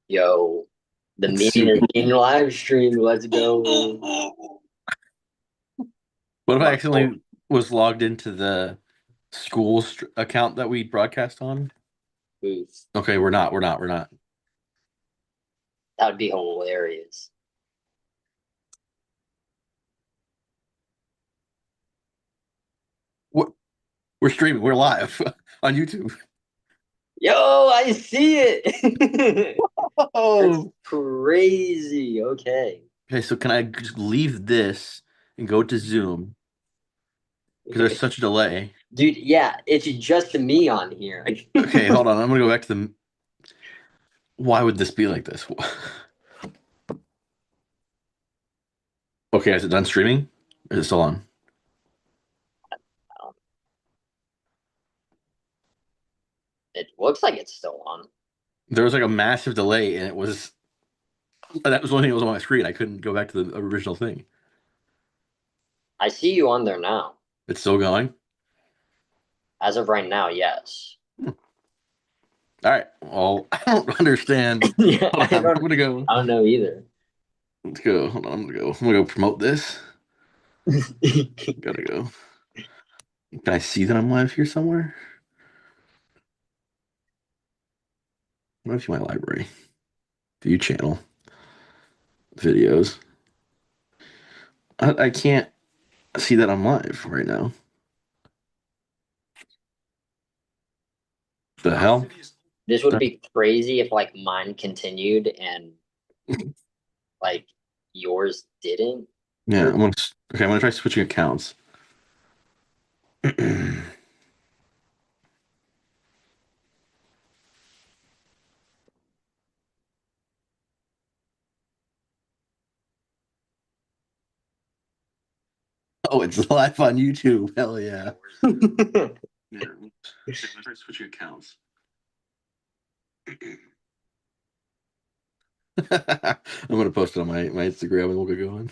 Yo, the Let's meeting see. is being live streamed. Let's go. What if I My fault. accidentally was logged into the school account that we broadcast on? Oof. Okay, we're not. That would be hilarious. What? We're streaming. We're live on YouTube. Yo, I see it. That's Oh. crazy. Okay. Okay, so can I just leave this and go to Zoom because there's such a delay? Dude, yeah, it's just me on here. Okay, hold on. I'm gonna go back to the. Why would this be like this? Okay, is it done streaming? Is it still on? It looks like it's still on. There was like a massive delay, and it was that was the only thing that was on my screen. I couldn't go back to the original thing. I see you on there now. It's still going. As of right now, yes. Hmm. All right. Well, I don't understand. Yeah, Hold on. I'm gonna go. I don't know either. Let's go. Hold on. I'm gonna go promote this. Gotta go. Can I see that I'm live here somewhere? What if you my library? View channel. Videos. I can't see that I'm live right now. The hell? This would be crazy if like mine continued and like yours didn't. Yeah, Or I'm gonna try switching accounts. Oh, it's live on YouTube. Hell yeah. Yeah, I'm gonna try switching accounts. I'm gonna post it on my Instagram and we'll get going.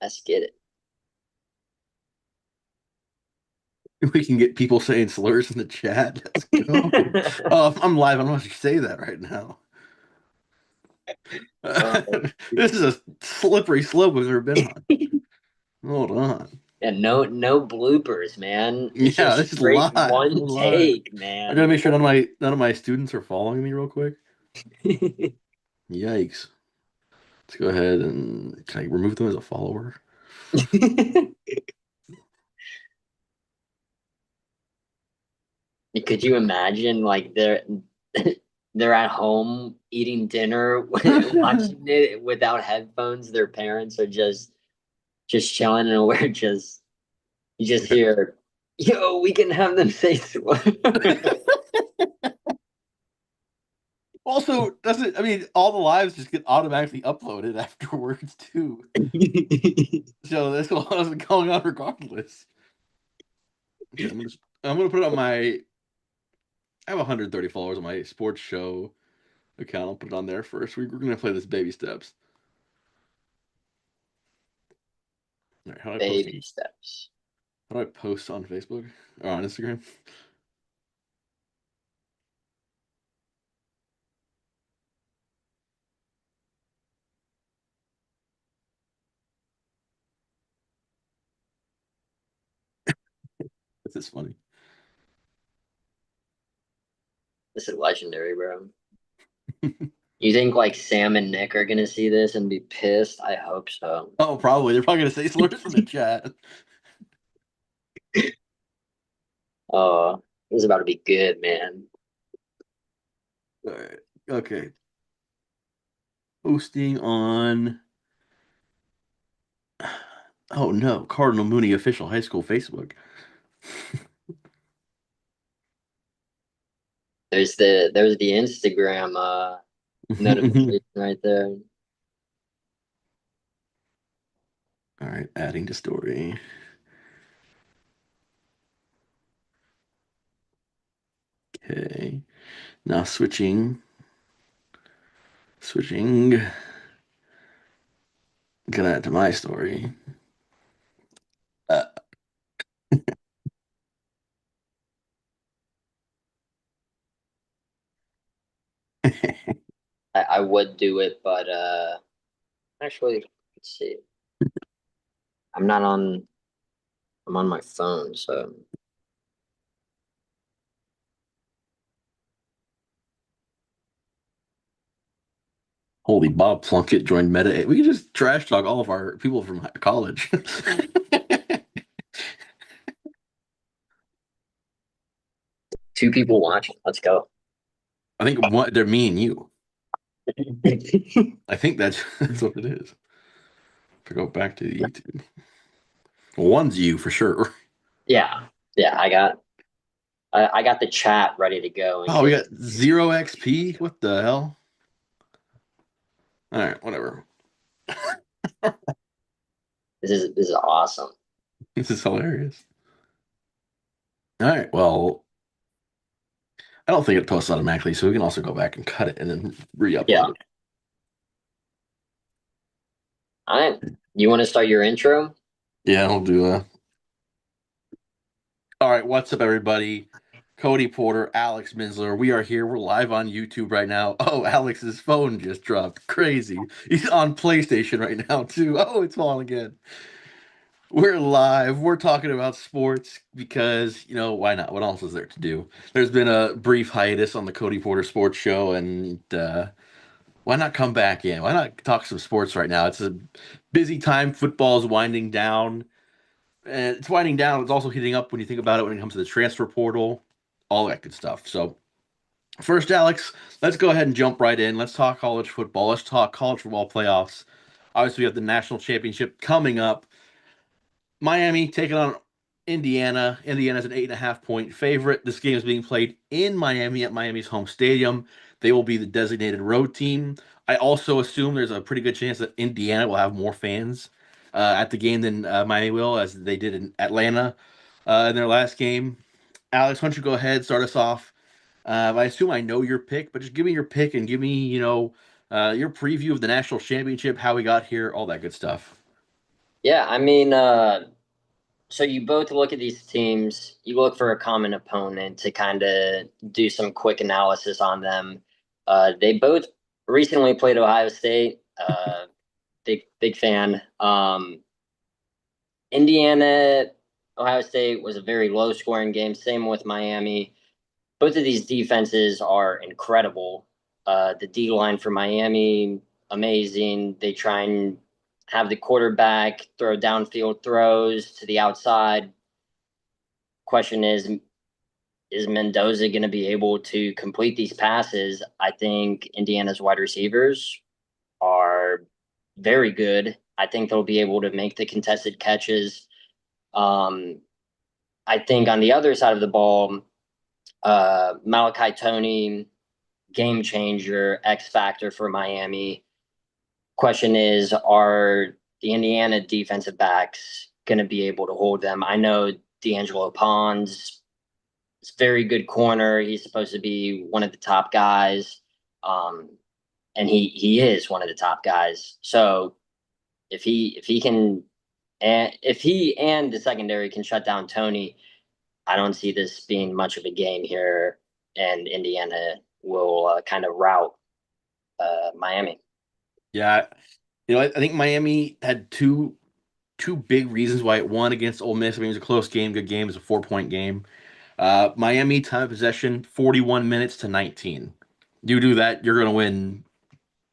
let's get it. We can get people saying slurs in the chat. Let's go. Oh, if I'm live. I don't have to say that right now. Uh, This is a slippery slope we've never been on. Hold on. and no bloopers, man. It's Yeah, just this is straight live. one We're live. take, I gotta man. make sure none of my students are following me real quick. Yikes. Let's go ahead and can I remove them as a follower? Could you imagine like they're at home eating dinner watching it without headphones, their parents are just chilling and we're just you just hear, yo, we can have them say swear. Also, doesn't I mean all the lives just get automatically uploaded afterwards too. So that's what's going on regardless. Okay, I'm gonna put it on my I have 130 followers on my sports show account. I'll put it on there first. We're gonna play this baby steps. All right, Baby steps. how do I post on Facebook or on Instagram? This is funny. This is legendary, bro. You think like Sam and Nick are gonna see this and be pissed? I hope so. Oh, probably. They're probably gonna say slurs in the chat. Oh, this is about to be good, man. All right. Okay. Posting on oh no, Cardinal Mooney official high school Facebook. There's the Instagram notification right there. All right, adding to story. Okay. Now switching. Gonna add to my story. Uh, I would do it, but actually, let's see. I'm not on. I'm on my phone, so Holy Bob Plunkett joined Meta. We can just trash talk all of our people from college. two people watching. Let's go. I think they're me and you. I think that's that's what it is. To go back to the YouTube. One's you for sure. Yeah, yeah. I got the chat ready to go in Oh, we case. got 0 XP. What the hell? All right, whatever. This is awesome. This is hilarious. All right, well, I don't think it posts automatically, so we can also go back and cut it and then re-upload Yeah. it. All right. You want to start your intro? Yeah, I'll do All right, what's up, everybody? Cody Porter, Alex Minsler. We are here. We're live on YouTube right now. Oh, Alex's phone just dropped. Crazy. He's on PlayStation right now, too. Oh, it's falling again. We're live. We're talking about sports because, why not? What else is there to do? There's been a brief hiatus on the Cody Porter Sports Show, and why not come back in? Why not talk some sports right now? It's a busy time. Football is winding down. And it's winding down. It's also heating up when you think about it when it comes to the transfer portal, all that good stuff. So, first, Alex, let's go ahead and jump right in. Let's talk college football. Let's talk college football playoffs. Obviously, we have the national championship coming up. Miami taking on Indiana. Indiana's an 8.5 point favorite. This game is being played in Miami at Miami's home stadium. They will be the designated road team. I also assume there's a pretty good chance that Indiana will have more fans at the game than Miami will, as they did in Atlanta in their last game. Alex, why don't you go ahead, start us off? I assume I know your pick, but just give me your pick and give me, your preview of the national championship, how we got here, all that good stuff. Yeah, so you both look at these teams, you look for a common opponent to kind of do some quick analysis on them. They both recently played Ohio State. Big fan. Indiana, Ohio State was a very low scoring game. Same with Miami. Both of these defenses are incredible. The D line for Miami, amazing. They try and have the quarterback throw downfield throws to the outside. Question is Mendoza going to be able to complete these passes? I think Indiana's wide receivers are very good. I think they'll be able to make the contested catches. Um, I think on the other side of the ball, Malachi Tony, game changer, X factor for Miami. Question is, are the Indiana defensive backs going to be able to hold them? I know D'Angelo Pons is very good corner. He's supposed to be one of the top guys, um, and he is one of the top guys. So if he can, and if he and the secondary can shut down Tony, I don't see this being much of a game here, and Indiana will kind of rout Miami. Yeah, I think Miami had two big reasons why it won against Ole Miss. I mean, it was a close game, good game. It was a 4 point game. Miami time of possession 41 minutes to 19. You do that, you're going to win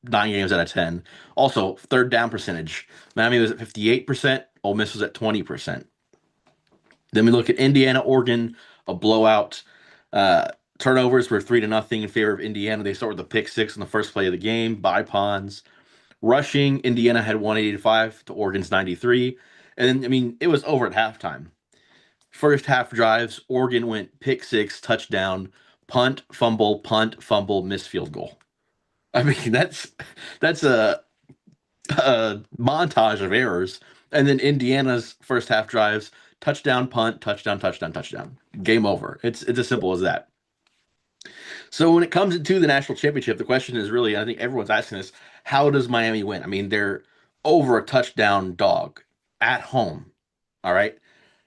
9 games out of 10. Also, third down percentage. Miami was at 58%. Ole Miss was at 20%. Then we look at Indiana, Oregon, a blowout. Turnovers were 3-0 in favor of Indiana. They start with the pick six in the first play of the game by Pons. Rushing, Indiana had 185 to Oregon's 93. And then, I mean, it was over at halftime. First half drives, Oregon went pick six, touchdown, punt, fumble, missed field goal. I mean, that's a montage of errors. And then Indiana's first half drives, touchdown, punt, touchdown, touchdown, touchdown. Game over. It's as simple as that. So when it comes into the national championship, the question is really, I think everyone's asking this, how does Miami win? I mean, they're over a touchdown dog at home. All right.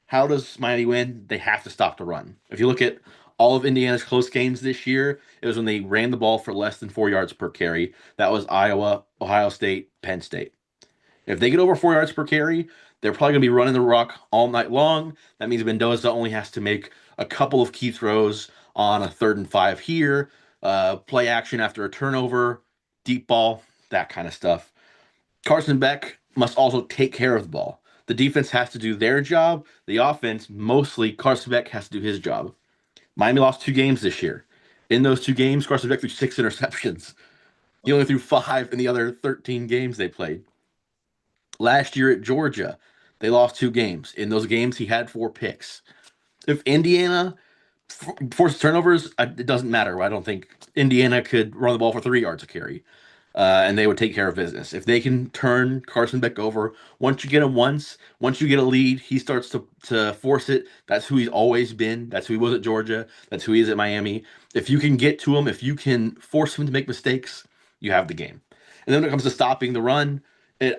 How does Miami win? They have to stop the run. If you look at All of Indiana's close games this year, it was when they ran the ball for less than 4 yards per carry. That was Iowa, Ohio State, Penn State. If they get over 4 yards per carry, they're probably going to be running the rock all night long. That means Mendoza only has to make a couple of key throws on a 3rd and 5 here, play action after a turnover, deep ball, that kind of stuff. Carson Beck must also take care of the ball. The defense has to do their job. The offense, mostly Carson Beck has to do his job. Miami lost 2 games this year. In those 2 games, Carson Beck threw 6 interceptions. He only threw 5 in the other 13 games they played. Last year at Georgia, they lost 2 games. In those games, he had 4 picks. If Indiana forces turnovers, it doesn't matter. I don't think Indiana could run the ball for 3 yards a carry, and they would take care of business. If they can turn Carson Beck over, once you get him once you get a lead, he starts to force it. That's who he's always been. That's who he was at Georgia. That's who he is at Miami. If you can get to him, if you can force him to make mistakes, you have the game. And then when it comes to stopping the run,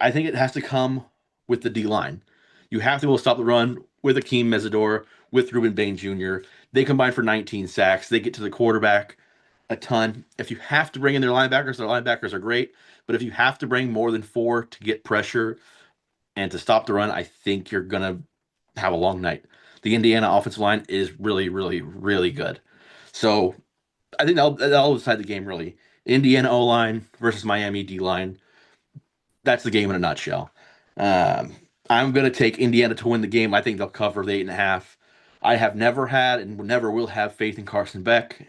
I think it has to come with the D line. You have to be able to stop the run with Akeem Mesidor, with Ruben Bain Jr. They combine for 19 sacks. They get to the quarterback a ton. If you have to bring in their linebackers are great. But if you have to bring more than 4 to get pressure and to stop the run, I think you're going to have a long night. The Indiana offensive line is really, really, really good. So I think that'll decide the game, really. Indiana O line versus Miami D line. That's the game in a nutshell. Um, I'm going to take Indiana to win the game. I think they'll cover the 8.5. I have never had and never will have faith in Carson Beck.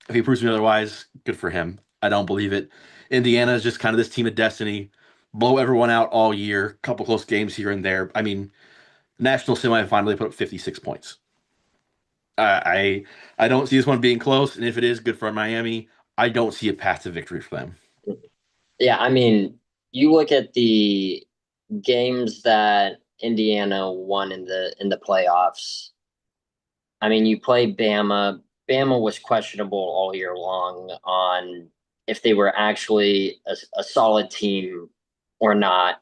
If he proves me otherwise, good for him. I don't believe it. Indiana is just kind of this team of destiny. Blow everyone out all year. Couple close games here and there. I mean, national semifinal, they put up 56 points. I don't see this one being close, and if it is, good for Miami. I don't see a path to victory for them. Yeah, I mean, you look at the games that Indiana won in the playoffs. I mean, you play Bama. Bama was questionable all year long on if they were actually a solid team or not.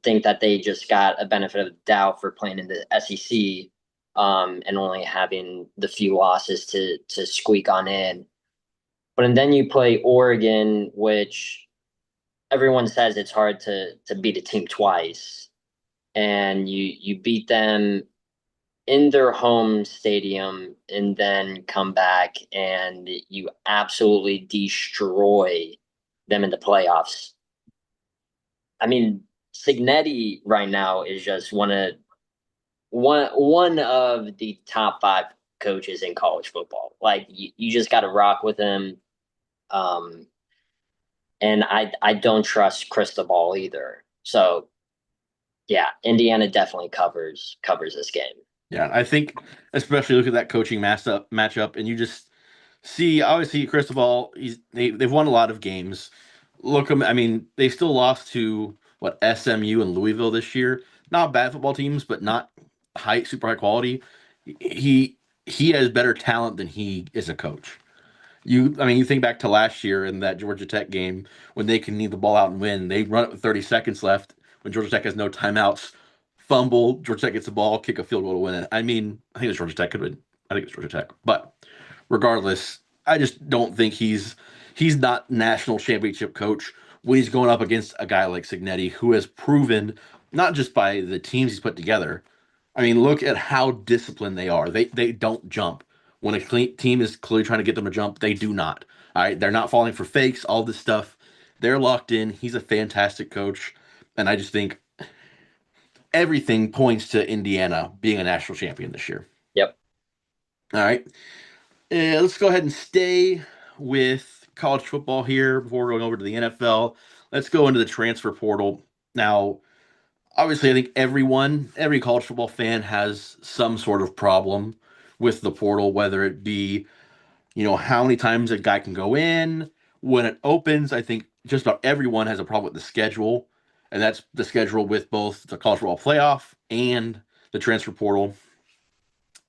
Think that they just got a benefit of the doubt for playing in the SEC, and only having the few losses to squeak on in. But and then you play Oregon, which everyone says it's hard to beat a team twice, and you beat them in their home stadium and then come back and you absolutely destroy them in the playoffs. I mean, Signetti right now is just one of the top 5 coaches in college football. Like you just got to rock with him. Um, and I don't trust Cristobal either. So yeah, Indiana definitely covers this game. Yeah, I think especially look at that coaching matchup, and you just see obviously Cristobal. They've won a lot of games. I mean, they still lost to what SMU and Louisville this year. Not bad football teams, but not super high quality. He has better talent than he is a coach. I mean, you think back to last year in that Georgia Tech game when they can need the ball out and win. They run it with 30 seconds left when Georgia Tech has no timeouts. Fumble, Georgia Tech gets the ball, kick a field goal to win it. I mean, I think it's Georgia Tech could win. I think it's Georgia Tech, but regardless, I just don't think he's not national championship coach when he's going up against a guy like Signetti who has proven not just by the teams he's put together. I mean, look at how disciplined they are. They don't jump. When a team is clearly trying to get them to jump, they do not. All right, they're not falling for fakes, all this stuff. They're locked in. He's a fantastic coach, and I just think everything points to Indiana being a national champion this year. Yep. All right, let's go ahead and stay with college football here before going over to the NFL. Let's go into the transfer portal now. Obviously, I think every college football fan has some sort of problem with the portal, whether it be, how many times a guy can go in when it opens. I think just about everyone has a problem with the schedule, and that's the schedule with both the college football playoff and the transfer portal.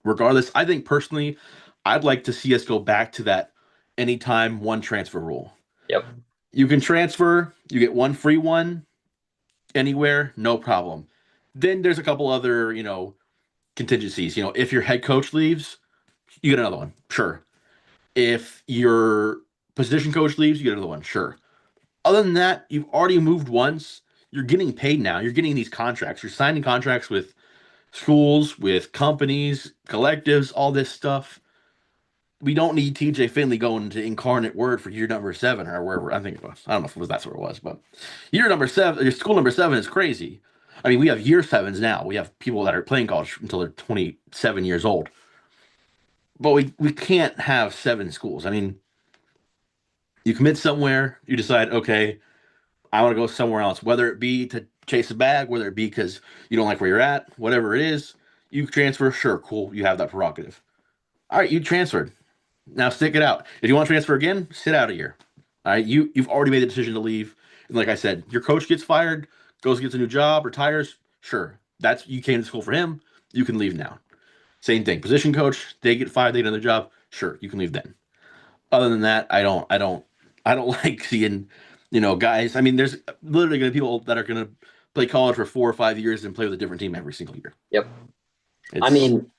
Regardless, I think personally, I'd like to see us go back to that anytime one transfer rule. Yep. You can transfer, you get one free one anywhere, no problem. Then there's a couple other, contingencies. If your head coach leaves, you get another one. Sure. If your position coach leaves, you get another one. Sure. Other than that, you've already moved once. You're getting paid now. You're getting these contracts. You're signing contracts with schools, with companies, collectives, all this stuff. We don't need TJ Finley going to Incarnate Word for year number 7 or wherever. I think it was. I don't know if it was that's where it was, but year number 7, your school number 7 is crazy. I mean, we have year 7s now. We have people that are playing college until they're 27 years old. But we can't have 7 schools. I mean, you commit somewhere, you decide, okay, I want to go somewhere else, whether it be to chase a bag, whether it be because you don't like where you're at, whatever it is, you transfer, sure, cool, you have that prerogative. All right, you transferred. Now stick it out. If you want to transfer again, sit out a year. All right, you've already made the decision to leave. And like I said, your coach gets fired, goes gets a new job, retires. Sure, that's you came to school for him. You can leave now. Same thing. Position coach, they get fired, they get another job. Sure, you can leave then. Other than that, I don't like seeing, guys. I mean, there's literally going to be people that are going to play college for 4 or 5 years and play with a different team every single year. Yep. I It's mean,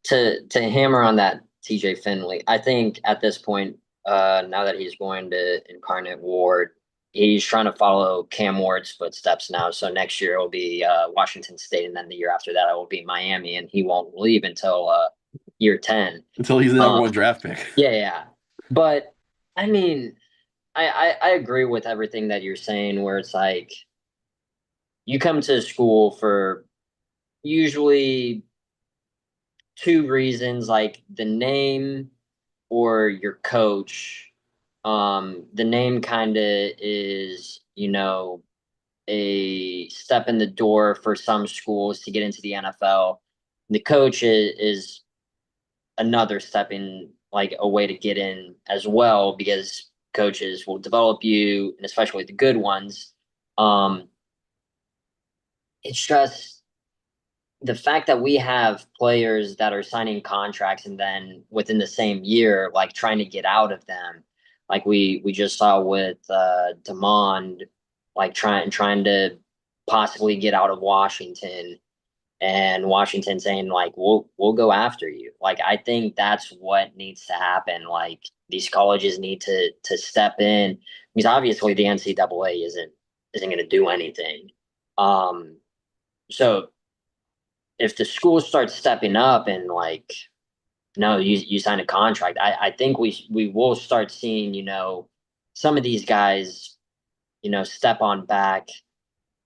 to hammer on that TJ Finley, I think at this point, now that he's going to Incarnate Ward, he's trying to follow Cam Ward's footsteps now. So next year it will be Washington State, and then the year after that it will be Miami, and he won't leave until year 10. until he's the number Um, one draft pick. yeah, yeah. But I mean, I agree with everything that you're saying, where it's like you come to school for usually two reasons, like the name or your coach. The name kind of is, a step in the door for some schools to get into the NFL. The coach is another step in, like a way to get in as well, because coaches will develop you, and especially the good ones. Um, it's just the fact that we have players that are signing contracts and then within the same year, like trying to get out of them, like we just saw with Demond, like trying to possibly get out of Washington, and Washington saying like we'll go after you. Like I think that's what needs to happen. Like these colleges need to step in, because obviously the NCAA isn't going to do anything. Um, so if the schools start stepping up and like, no, you sign a contract, I think we will start seeing, some of these guys, step on back.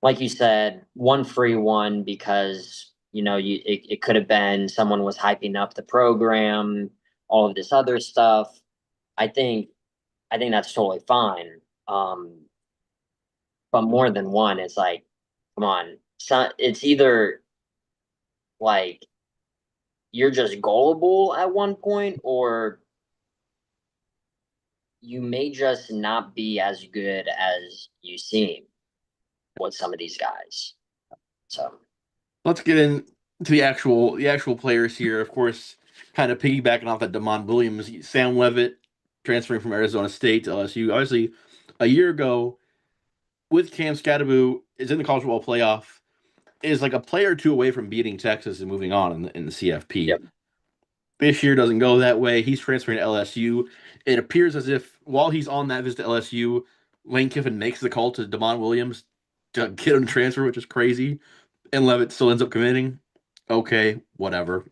Like you said, one free one because, it could have been someone was hyping up the program, all of this other stuff. I think I think that's totally fine. But more than one, it's like, come on. So it's either like you're just gullible at one point, or you may just not be as good as you seem with some of these guys. So Let's get into the actual players here. Of course, kind of piggybacking off that Demond Williams, Sam Levitt transferring from Arizona State to LSU. Obviously, a year ago with Cam Scatterbo is in the college football playoff. Is like a player or two away from beating Texas and moving on in the CFP. yep, This year doesn't go that way. He's transferring to LSU. It appears as if while he's on that visit to LSU, Lane Kiffin makes the call to Demond Williams to get him to transfer, which is crazy. And Levitt still ends up committing. Okay, whatever.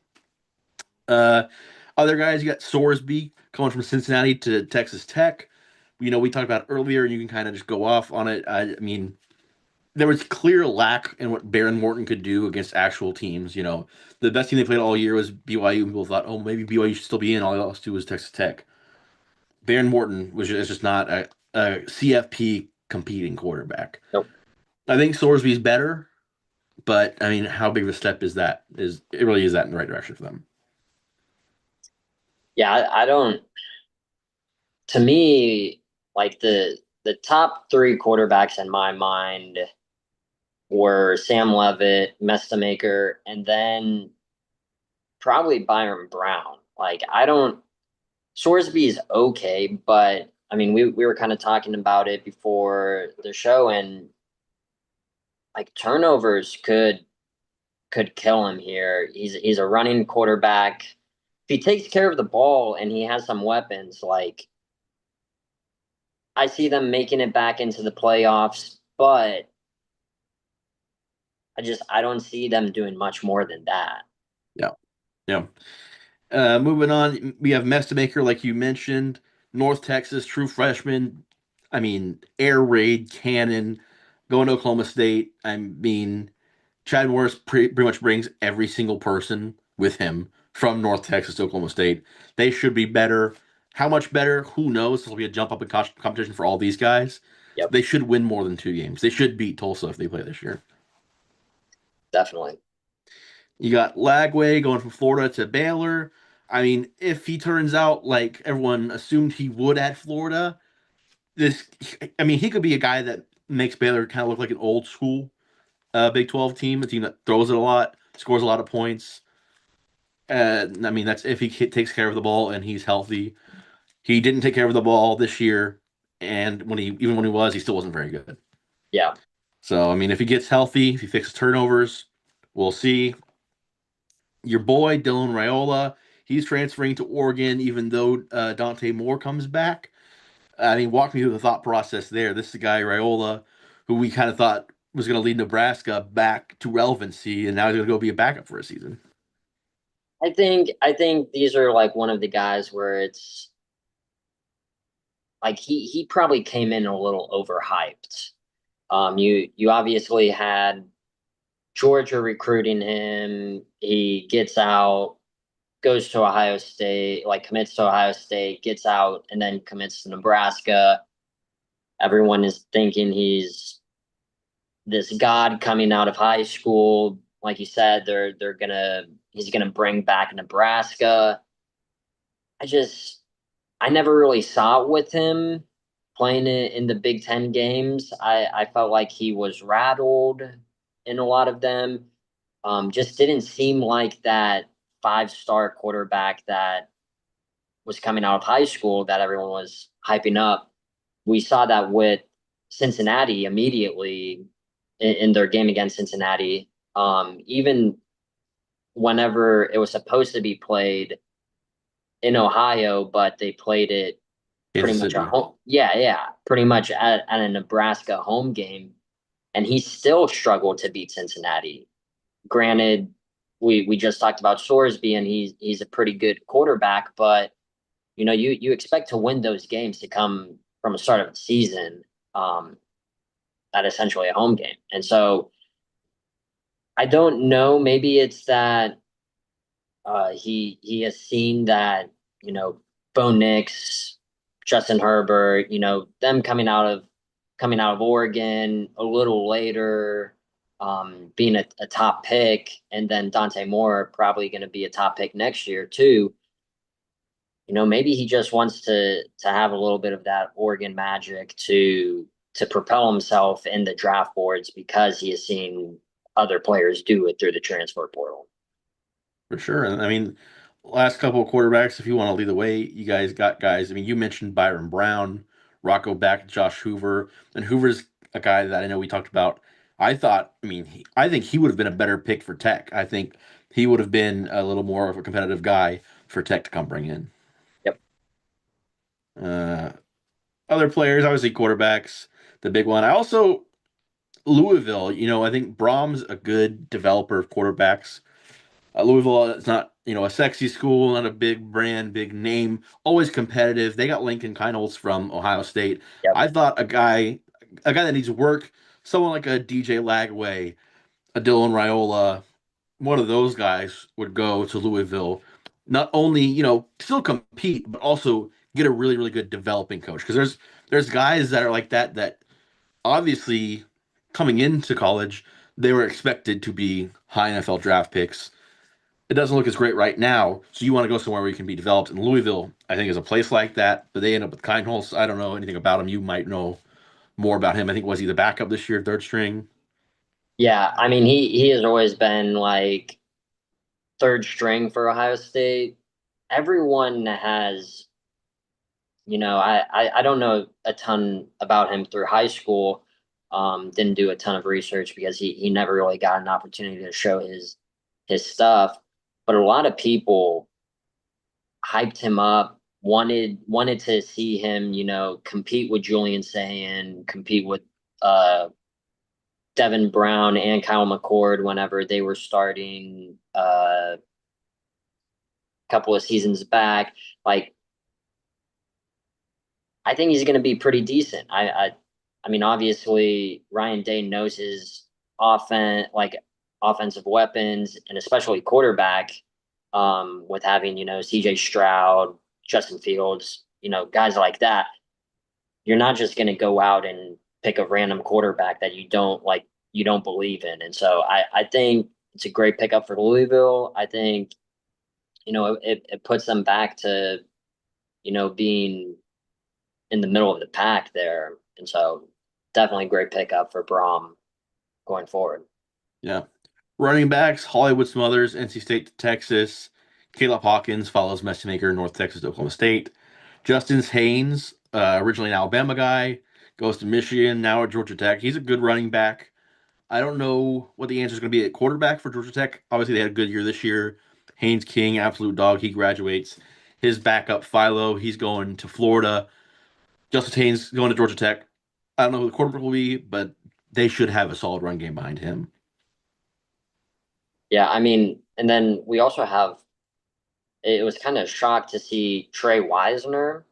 Uh, Other guys, you got Sorsby coming from Cincinnati to Texas Tech. We talked about earlier, and you can kind of just go off on it. I mean, there was clear lack in what Baron Morton could do against actual teams. The best team they played all year was BYU, and people thought, oh, maybe BYU should still be in. All they lost to was Texas Tech. Baron Morton is just not a CFP competing quarterback. nope. I think Sorsby's better, but I mean, how big of a step is that? It really is that in the right direction for them? Yeah, I don't. To me, like the top three quarterbacks in my mind were Sam Levitt, Mestamaker, and then probably Byron Brown. Like I don't. Sorsby is okay, but I mean, we were kind of talking about it before the show, and like turnovers could kill him here. He's a running quarterback. he takes care of the ball and he has some weapons, like I see them making it back into the playoffs, but I don't see them doing much more than that. Yeah. Yeah. Moving on, we have Mestamaker, like you mentioned, North Texas, true freshman. I mean, air raid cannon, going to Oklahoma State. I mean, Chad Morris pretty much brings every single person with him from North Texas to Oklahoma State. They should be better. How much better? Who knows? This will be a jump up in competition for all these guys. Yep, They should win more than 2 games. They should beat Tulsa if they play this year. definitely. You got Lagway going from Florida to Baylor. I mean, if he turns out like everyone assumed he would at Florida, this, I mean, he could be a guy that makes Baylor kind of look like an old school Big 12 team, a team that throws it a lot, scores a lot of points. I mean, that's if he takes care of the ball and he's healthy. He didn't take care of the ball this year, and even when he was, he still wasn't very good. Yeah. So, I mean, if he gets healthy, if he fixes turnovers, we'll see. Your boy Dylan Raiola, he's transferring to Oregon, even though Dante Moore comes back. I mean, walk me through the thought process there. This is the guy Raiola, who we kind of thought was going to lead Nebraska back to relevancy, and now he's going to go be a backup for a season. I think these are like one of the guys where it's like he probably came in a little overhyped. You obviously had Georgia recruiting him. He gets out, goes to Ohio State, like commits to Ohio State, gets out, and then commits to Nebraska. Everyone is thinking he's this god coming out of high school. Like you said, they're gonna he's gonna bring back Nebraska. I just I never really saw it with him playing it in the Big Ten games. I felt like he was rattled in a lot of them. Just didn't seem like that 5-star quarterback that was coming out of high school that everyone was hyping up. We saw that with Cincinnati immediately in their game against Cincinnati. Even whenever it was supposed to be played in Ohio, but they played it pretty Kansas much at City. home. Yeah, yeah, pretty much at a Nebraska home game, and he still struggled to beat Cincinnati. Granted, we just talked about Sorsby, and he's a pretty good quarterback, but you expect to win those games to come from the start of the season, um, at essentially a home game, and so I don't know. Maybe it's that he has seen that Bo Nix, Justin Herbert, them coming out of Oregon a little later, being a top pick, and then Dante Moore probably going to be a top pick next year too. Maybe he just wants to have a little bit of that Oregon magic to propel himself in the draft boards because he has seen other players do it through the transfer portal. For sure. And I mean, last couple of quarterbacks, if you want to lead the way, you guys got guys. I mean, you mentioned Byron Brown, Rocco back, Josh Hoover, and Hoover's a guy that I know we talked about. I think he would have been a better pick for Tech. I think he would have been a little more of a competitive guy for Tech to come bring in. Yep. Uh, Other players, obviously quarterbacks, the big one. I also Louisville. I think Brom's a good developer of quarterbacks. Louisville, it's not a sexy school, not a big brand, big name, always competitive. They got Lincoln Kienholz from Ohio State. Yep. I thought a guy that needs work, someone like a DJ Lagway, a Dylan Raiola, one of those guys would go to Louisville. Not only still compete, but also get a really really good developing coach because there's guys that are like that obviously coming into college they were expected to be high NFL draft picks. It doesn't look as great right now. So you want to go somewhere where you can be developed. And Louisville, I think, is a place like that. But they end up with Kienholz. I don't know anything about him. You might know more about him. I think was he the backup this year, third string? Yeah, I mean he has always been like third string for Ohio State. Everyone has, I don't know a ton about him through high school. Didn't do a ton of research because he never really got an opportunity to show his stuff. But a lot of people hyped him up, wanted to see him, compete with Julian Sayin, compete with uh Devin Brown and Kyle McCord whenever they were starting a couple of seasons back. Like I think he's going to be pretty decent. I mean, obviously Ryan Day knows his offensive weapons, and especially quarterback. With having C.J. Stroud, Justin Fields, guys like that. You're not just going to go out and pick a random quarterback that you don't believe in. And so I think it's a great pickup for Louisville. I think it puts them back to being in the middle of the pack there. And so definitely a great pickup for Brom going forward. Yeah. Running backs, Hollywood Smothers, NC State to Texas. Caleb Hawkins follows Messmaker, North Texas to Oklahoma State. Justin Haynes, originally an Alabama guy, goes to Michigan, now at Georgia Tech. He's a good running back. I don't know what the answer is going to be at quarterback for Georgia Tech. Obviously, they had a good year this year. Haynes King, absolute dog. He graduates. His backup, Philo, he's going to Florida. Justin Haynes going to Georgia Tech. I don't know who the quarterback will be, but they should have a solid run game behind him. Yeah, I mean, and then we also have it was kind of shocked to see Trey Wisner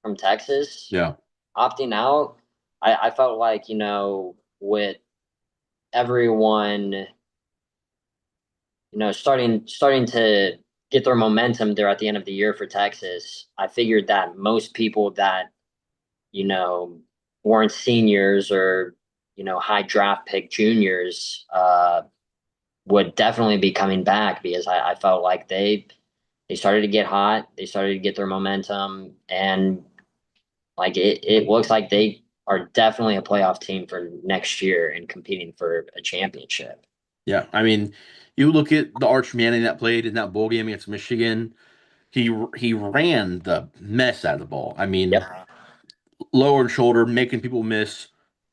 from Texas Yeah. opting out. I felt like, with everyone, starting to get their momentum there at the end of the year for Texas, I figured that most people that, you know, weren't seniors or, high draft pick juniors, would definitely be coming back because I felt like they started to get hot, they started to get their momentum, and like it looks like they are definitely a playoff team for next year and competing for a championship. Yeah. I mean, you look at the Arch Manning that played in that bowl game against Michigan. He ran the mess out of the ball. I mean, Yep. lower and shoulder, making people miss,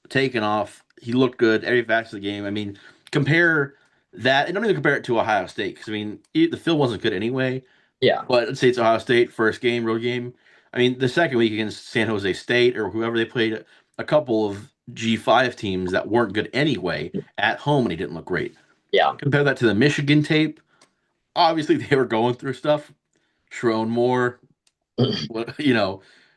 taking off. He looked good every facet of the game. I mean, compare that, and don't even compare it to Ohio State because I mean the field wasn't good anyway. Yeah. But let's say it's Ohio State first game, road game. I mean, the second week against San Jose State or whoever they played, a couple of G5 teams that weren't good anyway at home, and he didn't look great. Yeah. Compare that to the Michigan tape. Obviously, they were going through stuff. Sharon Moore,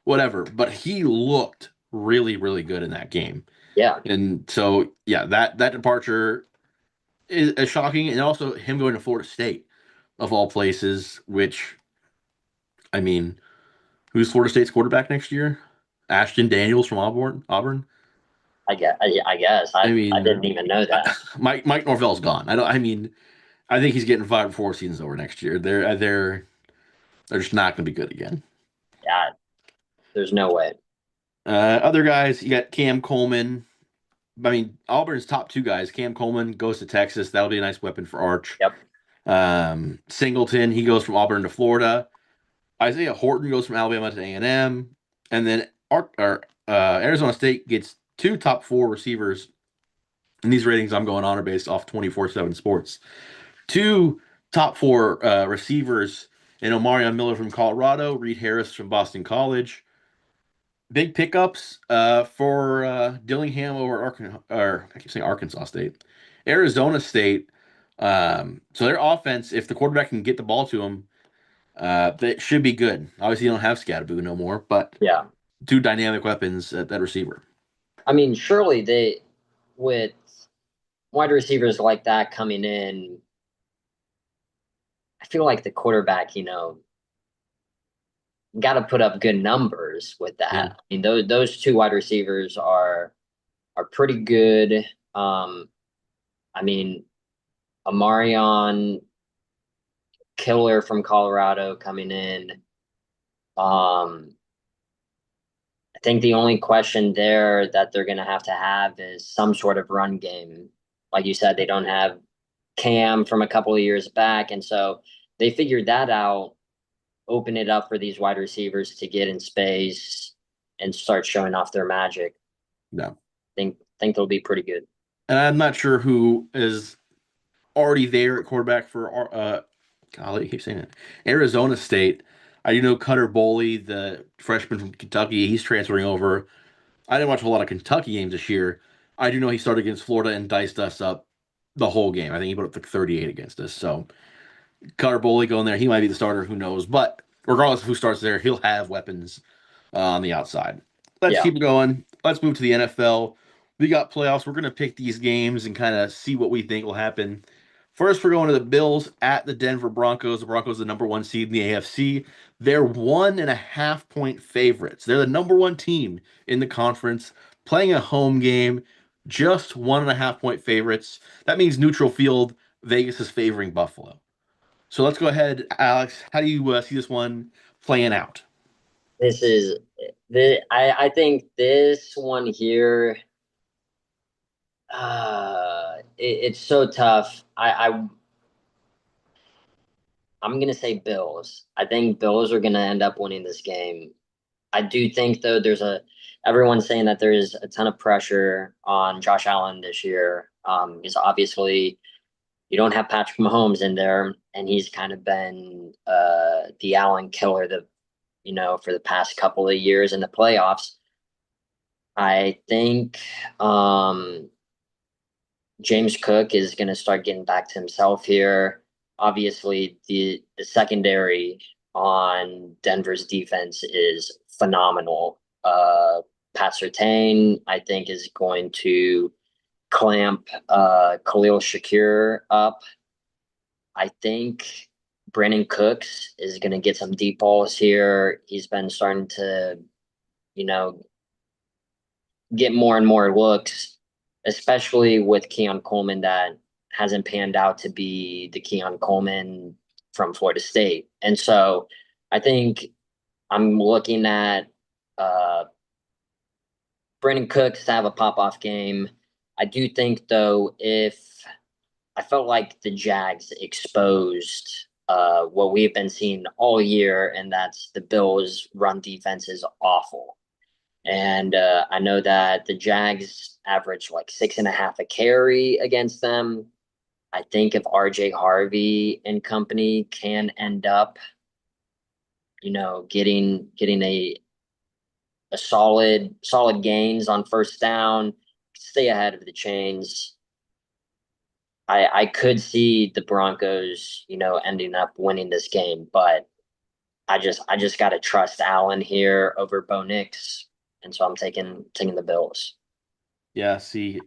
whatever. But he looked really, really good in that game. Yeah. And so, yeah, that departure is shocking, and also him going to Florida State of all places. Which, I mean, who's Florida State's quarterback next year? Ashton Daniels from Auburn. Auburn. I guess I I mean, didn't even know that. Mike Norvell's gone. I don't. I mean, I think he's getting 5 or 4 seasons over next year. They're just not going to be good again. Yeah. There's no way. Other guys, you got Cam Coleman. I mean, Auburn's top two guys. Cam Coleman goes to Texas. That'll be a nice weapon for Arch. Yep. Singleton, he goes from Auburn to Florida. Isaiah Horton goes from Alabama to A&M. And then Arizona State gets two top four receivers. And these ratings I'm going on are based off 24/7 Sports. Two top four receivers in Omarion Miller from Colorado, Reed Harris from Boston College. Big pickups for Dillingham over Arkansas, or I keep saying Arkansas State, Arizona State. So their offense, if the quarterback can get the ball to them, that should be good. Obviously, you don't have Scatterboo no more, but Yeah. two dynamic weapons at that receiver. I mean, surely with wide receivers like that coming in, I feel like the quarterback, got to put up good numbers with Yeah, that. I mean, those two wide receivers are pretty good. I mean, Amarion Killer from Colorado coming in. I think the only question there that they're going to have is some sort of run game. Like you said, they don't have Cam from a couple of years back, and so they figured that out. Open it up for these wide receivers to get in space and start showing off their magic. no. Think they'll be pretty good. And I'm not sure who is already there at quarterback for golly, I keep saying it. Arizona State. I do know Cutter Boley, the freshman from Kentucky, he's transferring over. I didn't watch a whole lot of Kentucky games this year. I do know he started against Florida and diced us up the whole game. I think he put up like 38 against us. So Cutter Boley going there, he might be the starter. Who knows? But regardless of who starts there, he'll have weapons on the outside. Let's Yeah. keep it going. Let's move to the NFL. We got playoffs. We're going to pick these games and kind of see what we think will happen. First, we're going to the Bills at the Denver Broncos. The Broncos are the number one seed in the AFC. They're 1.5 point favorites. They're the number one team in the conference, playing a home game, just 1.5 point favorites. That means neutral field. Vegas is favoring Buffalo. So let's go ahead, Alex. How do you see this one playing out? This is I think this one here, it's so tough. I'm gonna say Bills. I think Bills are gonna end up winning this game. I do think though everyone's saying that there is a ton of pressure on Josh Allen this year. Because obviously you don't have Patrick Mahomes in there, and he's kind of been the Allen killer for the past couple of years in the playoffs. I think James Cook is going to start getting back to himself here. Obviously, the secondary on Denver's defense is phenomenal. Pat Surtain, I think, is going to clamp Khalil Shakir up. I think Brandon Cooks is going to get some deep balls here. He's been starting to, you know, get more and more looks, especially with Keon Coleman that hasn't panned out to be the Keon Coleman from Florida State. And so I think I'm looking at uh, Brandon Cooks to have a pop off game. I do think, though, if I felt like the Jags exposed what we've been seeing all year, and that's the Bills' run defense is awful. And I know that the Jags average like 6.5 a carry against them. I think if RJ Harvey and company can end up, getting a solid gains on first down, stay ahead of the chains. I could see the Broncos, ending up winning this game, but I just got to trust Allen here over Bo Nix, and so I'm taking the Bills. Yeah, see,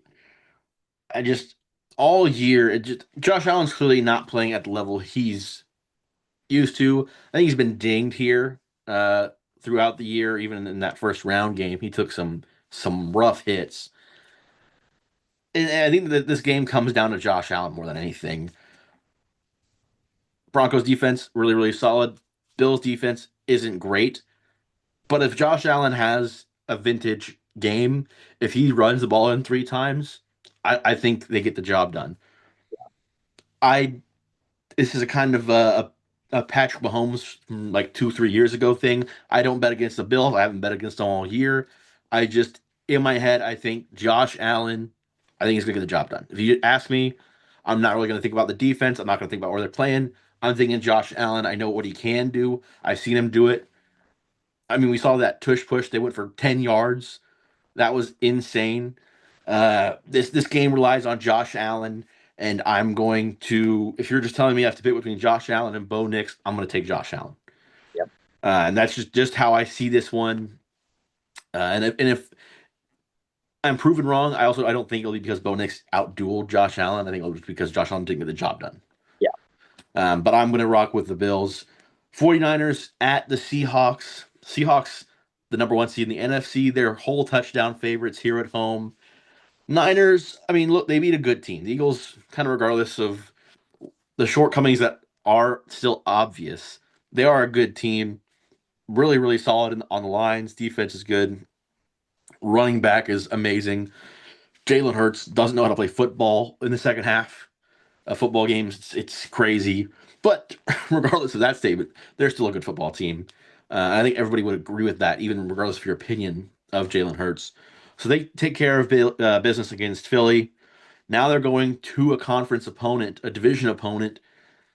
I just all year it just Josh Allen's clearly not playing at the level he's used to. I think he's been dinged here throughout the year, even in that first round game. He took some rough hits. And I think that this game comes down to Josh Allen more than anything. Broncos defense really really solid. Bills defense isn't great, but if Josh Allen has a vintage game, if he runs the ball in three times, I think they get the job done. I This is a kind of a Patrick Mahomes from like 2 3 years ago thing. I don't bet against the Bills. I haven't bet against them all year. I just in my head I think Josh Allen. I think he's gonna get the job done. If you ask me, I'm not really gonna think about the defense. I'm not gonna think about where they're playing. I'm thinking Josh Allen. I know what he can do. I've seen him do it. I mean, we saw that tush push. They went for 10 yards. That was insane. This game relies on Josh Allen, and I'm going to. If you're just telling me I have to pick between Josh Allen and Bo Nix, I'm going to take Josh Allen. Yep. And that's just how I see this one. And if I'm proven wrong, I don't think it'll be because Bo Nix outdueled Josh Allen. I think it'll be because Josh Allen didn't get the job done. Yeah. But I'm going to rock with the Bills. 49ers at the Seahawks. Seahawks, the number one seed in the NFC. They're whole touchdown favorites here at home. Niners, I mean, look, they beat a good team. The Eagles, kind of regardless of the shortcomings that are still obvious, they are a good team. Really, really solid on the lines. Defense is good. Running back is amazing. Jalen Hurts doesn't know how to play football in the second half of football games. It's crazy. But regardless of that statement, they're still a good football team. I think everybody would agree with that, even regardless of your opinion of Jalen Hurts. So they take care of business against Philly. Now they're going to a conference opponent, a division opponent,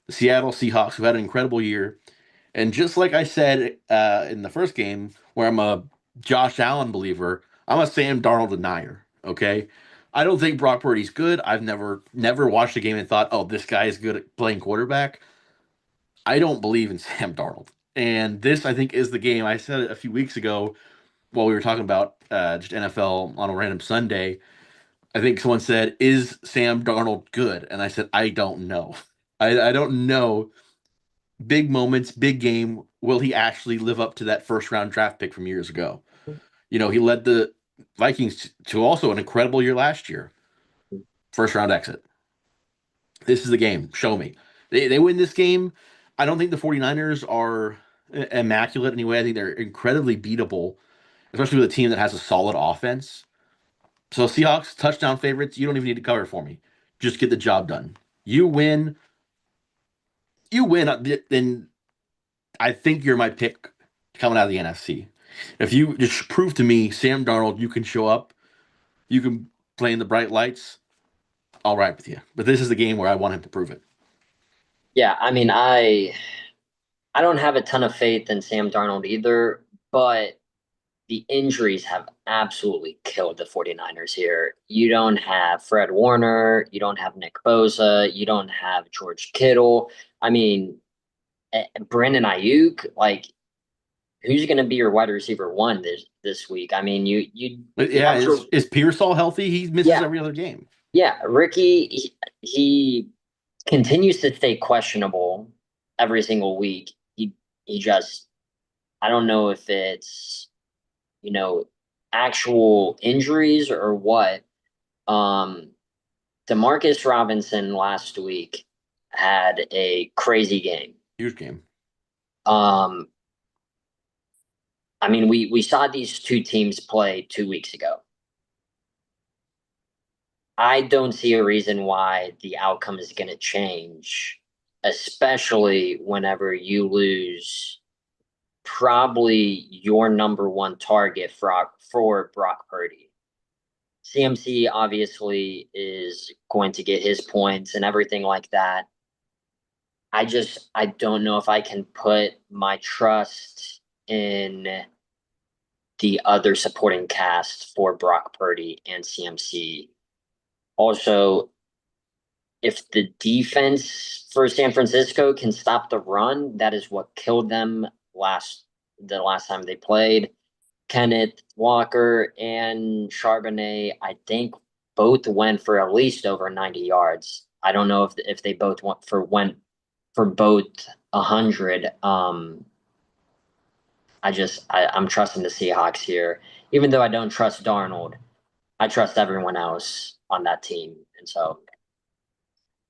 the Seattle Seahawks, who had an incredible year. And just like I said in the first game, where I'm a Josh Allen believer, I'm a Sam Darnold denier. Okay, I don't think Brock Purdy's good. I've never watched a game and thought, oh, this guy is good at playing quarterback. I don't believe in Sam Darnold, and this I think is the game. I said it a few weeks ago while we were talking about just NFL on a random Sunday. I think someone said, "Is Sam Darnold good?" And I said, "I don't know. I don't know. Big moments, big game. Will he actually live up to that first round draft pick from years ago? You know, he led the Vikings to also an incredible year last year. First round exit. This is the game. Show me. They win this game. I don't think the 49ers are immaculate anyway. I think they're incredibly beatable, especially with a team that has a solid offense. So Seahawks touchdown favorites. You don't even need to cover for me. Just get the job done. You win. You win. Then I think you're my pick coming out of the NFC. If you just prove to me, Sam Darnold, you can show up, you can play in the bright lights, I'll ride with you. But this is the game where I want him to prove it. Yeah, I mean, I don't have a ton of faith in Sam Darnold either, but the injuries have absolutely killed the 49ers here. You don't have Fred Warner, you don't have Nick Bosa, you don't have George Kittle. I mean, Brandon Ayuk, like who's going to be your wide receiver one this week? I mean, you Yeah, have to is Pearsall healthy? He misses yeah, every other game. yeah, Ricky he continues to stay questionable every single week. He just I don't know if it's you know actual injuries or what. Um, Demarcus Robinson last week had a crazy game. Huge game. Um, I mean, we saw these two teams play 2 weeks ago. I don't see a reason why the outcome is going to change, especially whenever you lose probably your number one target for Brock Purdy. CMC obviously is going to get his points and everything like that. I don't know if I can put my trust in the other supporting cast for Brock Purdy and CMC. Also, if the defense for San Francisco can stop the run, that is what killed them the last time they played. Kenneth Walker and Charbonnet, I think both went for at least over 90 yards. I don't know if they both went for both 100. I'm trusting the Seahawks here, even though I don't trust Darnold. I trust everyone else on that team, and so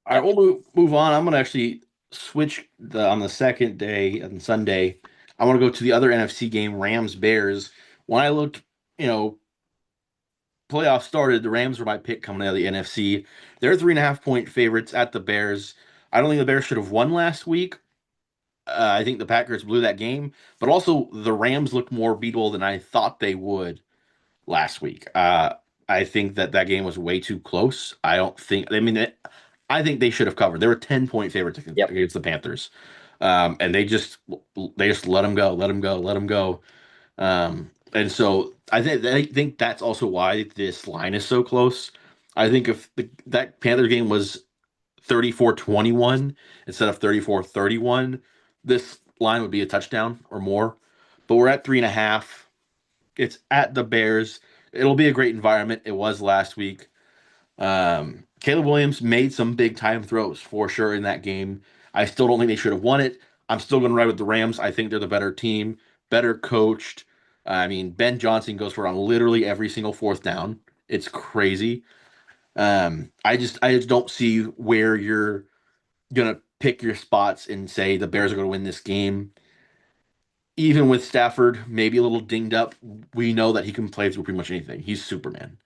All right, yep, we'll move on. I'm gonna actually switch on the second day on Sunday. I want to go to the other NFC game, Rams Bears. When I looked, you know, playoffs started, the Rams were my pick coming out of the NFC. They're 3.5 point favorites at the Bears. I don't think the Bears should have won last week. I think the Packers blew that game, but also the Rams looked more beatable than I thought they would last week. I think that game was way too close. I don't think. I mean, I think they should have covered. They were 10 point favorites yep, against the Panthers, and they just let them go, let them go, let them go. And so I think that's also why this line is so close. I think if that Panther game was 34-21 instead of 34-31, this line would be a touchdown or more. But we're at 3.5. It's at the Bears. It'll be a great environment. It was last week. Caleb Williams made some big time throws for sure in that game. I still don't think they should have won it. I'm still going to ride with the Rams. I think they're the better team, better coached. I mean, Ben Johnson goes for on literally every single fourth down. It's crazy. I just don't see where you're gonna pick your spots and say the Bears are going to win this game. Even with Stafford, maybe a little dinged up, we know that he can play through pretty much anything. He's Superman.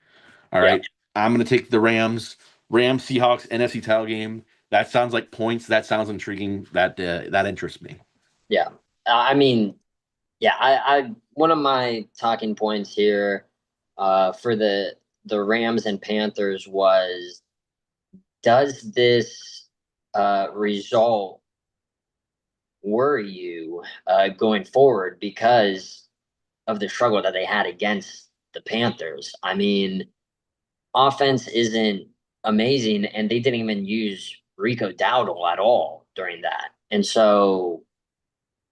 All yeah, right. I'm going to take the Rams. Rams Seahawks NFC title game. That sounds like points. That sounds intriguing. That interests me. yeah. I mean, yeah, I one of my talking points here, for the Rams and Panthers was does this result worry you going forward because of the struggle that they had against the Panthers. I mean, offense isn't amazing, and they didn't even use Rico Dowdle at all during that. And so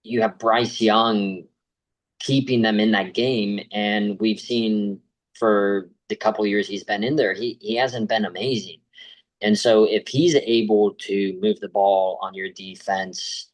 you have Bryce Young keeping them in that game, and we've seen for the couple years he's been in there, he hasn't been amazing. And so if he's able to move the ball on your defense,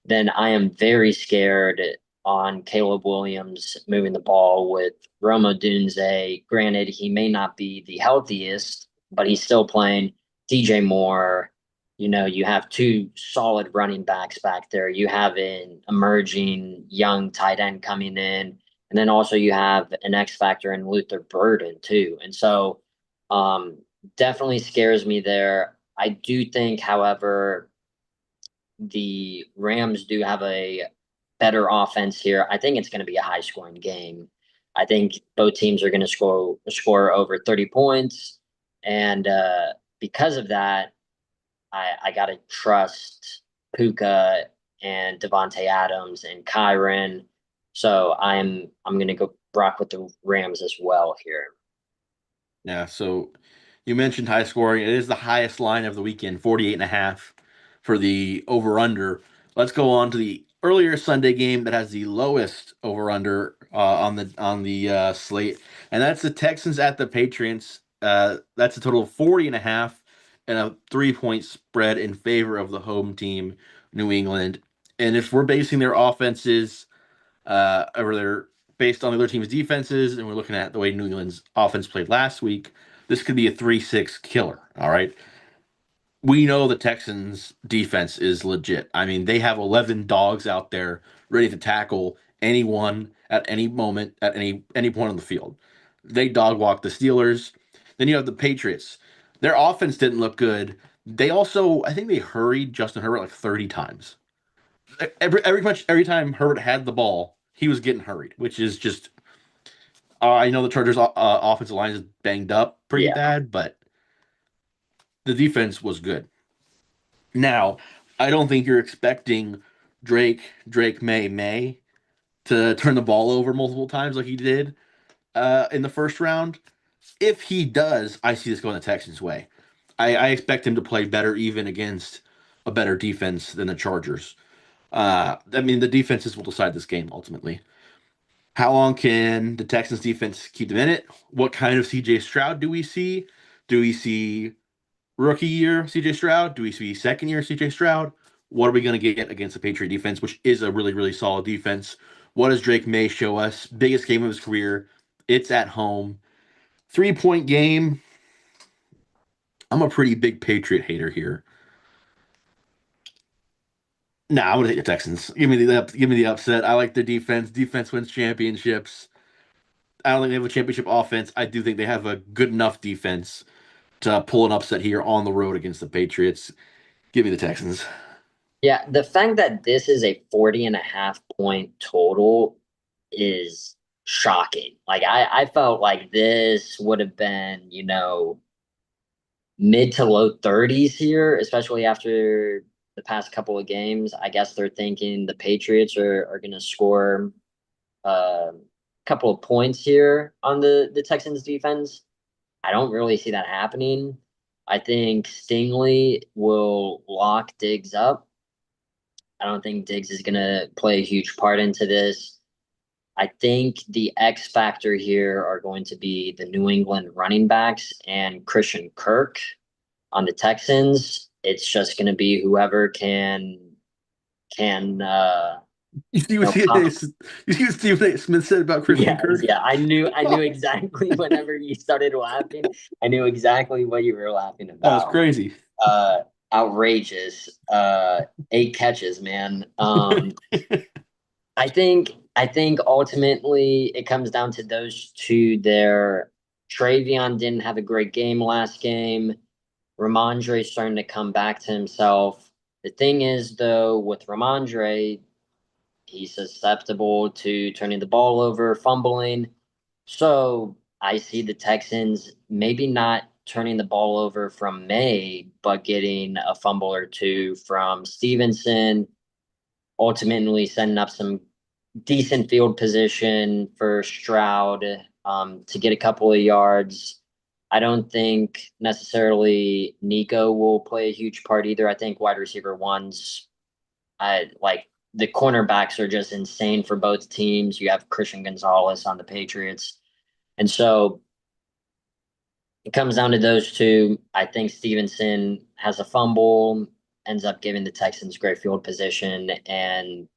then I am very scared on Caleb Williams moving the ball with Roma Dunze. Granted, he may not be the healthiest, but he's still playing. DJ Moore, you have two solid running backs back there. You have an emerging young tight end coming in. And then also you have an X factor in Luther Burden too. And so definitely scares me there. I do think, however, the Rams do have a better offense here. I think it's going to be a high scoring game. I think both teams are going to score over 30 points. And because of that, I got to trust Puka and Devontae Adams and Kyron. So I'm going to go rock with the Rams as well here. Yeah, so you mentioned high scoring. It is the highest line of the weekend, 48.5 for the over under. Let's go on to the earlier Sunday game that has the lowest over under on the slate, and that's the Texans at the Patriots. That's a total of 40.5 and a 3-point spread in favor of the home team, New England. And if we're basing their offenses over there based on the other team's defenses, and we're looking at the way New England's offense played last week, this could be a 3-6 killer. All right. We know the Texans' defense is legit. I mean, they have 11 dogs out there ready to tackle anyone at any moment, at any point on the field. They dog walk the Steelers. Then you have the Patriots. Their offense didn't look good. They also, I think they hurried Justin Herbert like 30 times. Every time Herbert had the ball, he was getting hurried, which is just. I know the Chargers' offensive line is banged up pretty Yeah. bad, but the defense was good. Now, I don't think you're expecting Drake May to turn the ball over multiple times like he did in the first round. If he does, I see this going the Texans' way. I expect him to play better even against a better defense than the Chargers. I mean, the defenses will decide this game ultimately. How long can the Texans defense keep them in it? What kind of CJ Stroud do we see? Do we see rookie year CJ Stroud? Do we see second year CJ Stroud? What are we going to get against the Patriot defense, which is a really, really solid defense? What does Drake May show us? Biggest game of his career. It's at home. 3-point game. I'm a pretty big Patriot hater here. Nah, I'm gonna take the Texans. Give me the upset. I like their defense. Defense wins championships. I don't think they have a championship offense. I do think they have a good enough defense to pull an upset here on the road against the Patriots. Give me the Texans. Yeah, the fact that this is a 40.5 point total is shocking. Like I felt like this would have been, mid to low 30s here, especially after the past couple of games. I guess they're thinking the Patriots are going to score a couple of points here on the Texans defense. I don't really see that happening. I think Stingley will lock Diggs up. I don't think Diggs is going to play a huge part into this. I think the X factor here are going to be the New England running backs and Christian Kirk on the Texans. It's just going to be whoever can You see what pop. Stephen A. Smith said about Christian Yes, Kirk? yeah. I knew exactly whenever you started laughing. I knew exactly what you were laughing That was about. crazy. Uh outrageous. 8 catches, man. I think ultimately it comes down to those two there. Travion didn't have a great game last game. Ramondre's starting to come back to himself. The thing is, though, with Ramondre, he's susceptible to turning the ball over, fumbling. So I see the Texans maybe not turning the ball over from May, but getting a fumble or two from Stevenson. ultimately setting up some decent field position for Stroud to get a couple of yards. I don't think necessarily Nico will play a huge part either. I think wide receiver ones, I like the cornerbacks are just insane for both teams. You have Christian Gonzalez on the Patriots. And so it comes down to those two. I think Stevenson has a fumble, ends up giving the Texans great field position, and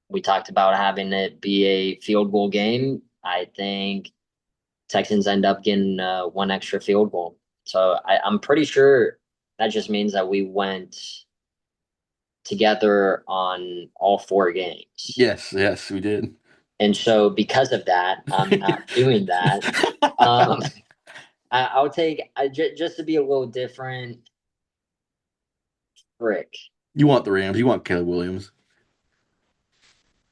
we talked about having it be a field goal game. I think Texans end up getting one extra field goal. So I'm pretty sure that just means that we went together on all four games. Yes, yes, we did. And so because of that, I'm not doing that. Um, I'll take just to be a little different. Frick. You want the Rams? You want Caleb Williams?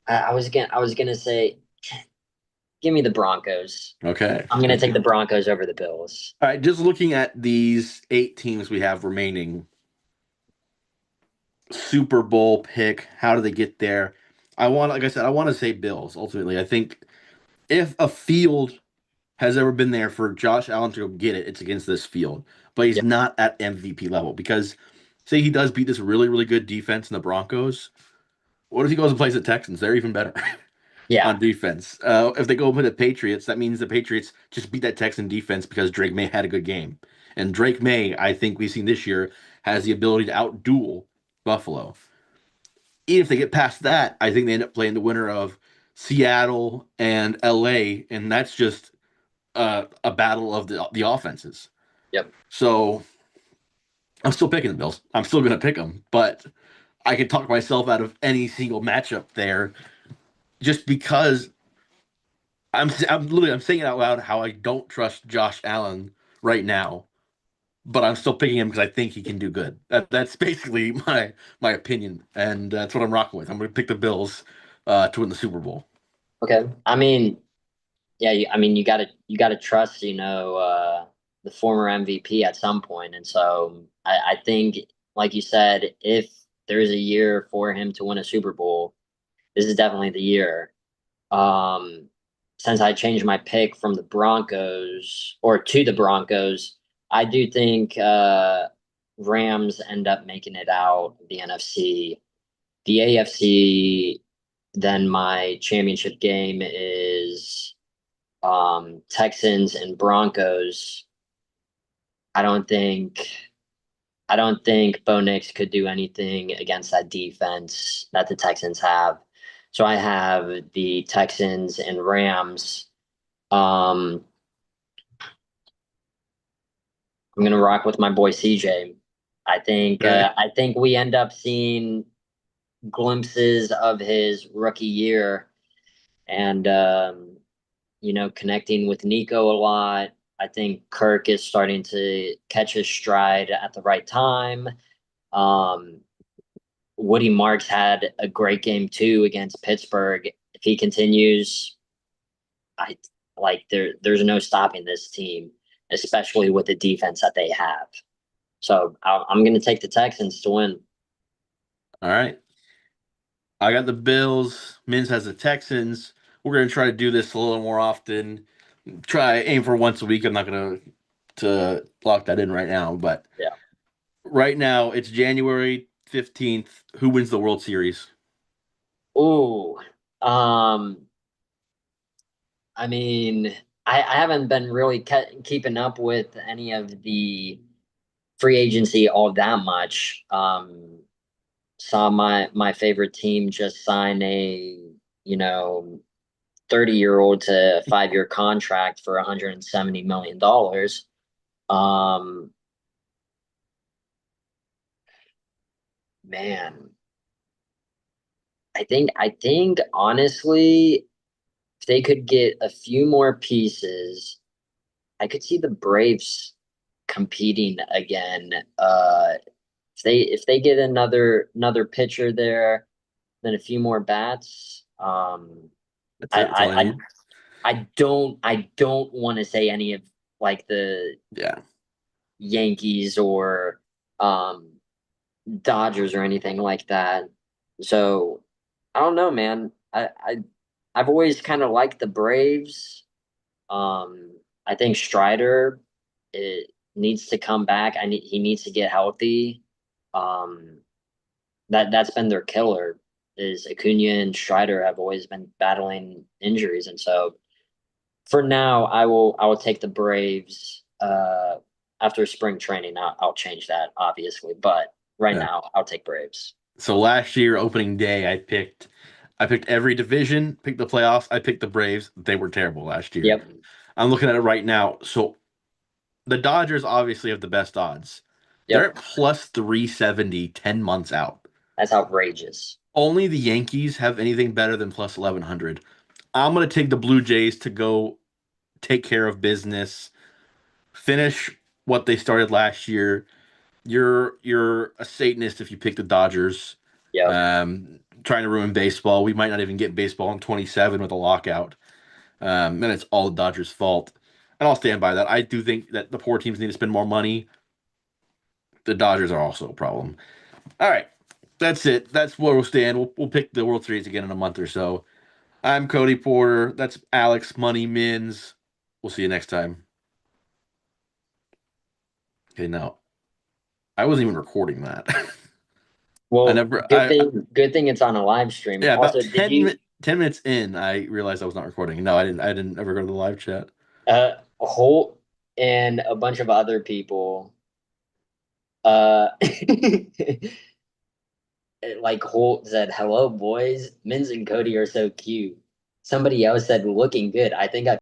I was gonna say, give me the Broncos. Okay. I'm gonna take Okay. the Broncos over the Bills. All right. Just looking at these 8 teams we have remaining, Super Bowl pick. How do they get there? Like I said, I want to say Bills. Ultimately, I think if a field has ever been there for Josh Allen to go get it, it's against this field. But he's Yep. not at MVP level because, say, he does beat this really, really good defense in the Broncos. What if he goes and plays the Texans? They're even better Yeah. on defense. If they go and play the Patriots, that means the Patriots just beat that Texan defense because Drake May had a good game. And Drake May, I think we've seen this year, has the ability to outduel Buffalo. Even if they get past that, I think they end up playing the winner of Seattle and LA, and that's just a battle of the offenses. Yep. So I'm still picking the Bills. I'm still going to pick them, but I could talk myself out of any single matchup there just because I'm saying it out loud how I don't trust Josh Allen right now, but I'm still picking him because I think he can do good. That's basically my opinion, and that's what I'm rocking with. I'm going to pick the Bills to win the Super Bowl. Okay. I mean, yeah. I mean, you gotta trust, the former MVP at some point, and so I think, like you said, if there's a year for him to win a Super Bowl, this is definitely the year. Um, since I changed my pick from the Broncos or to the Broncos, I do think Rams end up making it out of the NFC. The AFC, then my championship game is Texans and Broncos. I don't think I don't think Bo Nix could do anything against that defense that the Texans have. So I have the Texans and Rams. Um, I'm gonna rock with my boy CJ. Okay. I think we end up seeing glimpses of his rookie year, and connecting with Nico a lot. I think Kirk is starting to catch his stride at the right time. Um, Woody Marks had a great game too against Pittsburgh. If he continues, I there's no stopping this team, especially with the defense that they have. So I'm going to take the Texans to win. All right. I got the Bills. Minz has the Texans. We're going to try to do this a little more often. Try aim for once a week. I'm not going to lock that in right now, but Yeah. right now it's January 15th. Who wins the World Series? Ooh. Um. I mean, I haven't been really keeping up with any of the free agency all that much. Saw my favorite team just sign a you know 30-year-old to a 5-year contract for $170 million. Um, man, I think honestly, if they could get a few more pieces, I could see the Braves competing again. If they get another pitcher there, then a few more bats. That's I it. That's all I I I, need. I don't want to say any of like the Yeah. Yankees or um Dodgers or anything like that. So I don't know, man. I've always kind of liked the Braves. I think Strider it needs to come back. He needs to get healthy. Um, that's been their killer is Acuna and Strider have always been battling injuries, and so for now, I will take the Braves. After spring training, I'll change that obviously, but right Yeah. now I'll take Braves. So last year, opening day, I picked every division, picked the playoffs. I picked the Braves. They were terrible last year. Yep, I'm looking at it right now. So the Dodgers obviously have the best odds. They're yep, at plus 370, 10 months out. that's outrageous. Only the Yankees have anything better than plus 1100. I'm going to take the Blue Jays to go take care of business, finish what they started last year. You're a Satanist if you pick the Dodgers. Yep. Trying to ruin baseball. We might not even get baseball in 27 with a lockout. And it's all the Dodgers' fault. And I'll stand by that. I do think that the poor teams need to spend more money. The Dodgers are also a problem. All right. That's it. That's where we'll stand. We'll pick the World Series again in a month or so. I'm Cody Porter. That's Alex Money Mins. We'll see you next time. Okay, now I wasn't even recording that. I Well, never I good thing it's on a live stream. yeah, about Also, did you 10 minutes in, I realized I was not recording. No, I didn't ever go to the live chat. Holt and a bunch of other people uh like Holt said, "Hello, boys. Minz and Cody are so cute." Somebody else said, "Looking good." I think I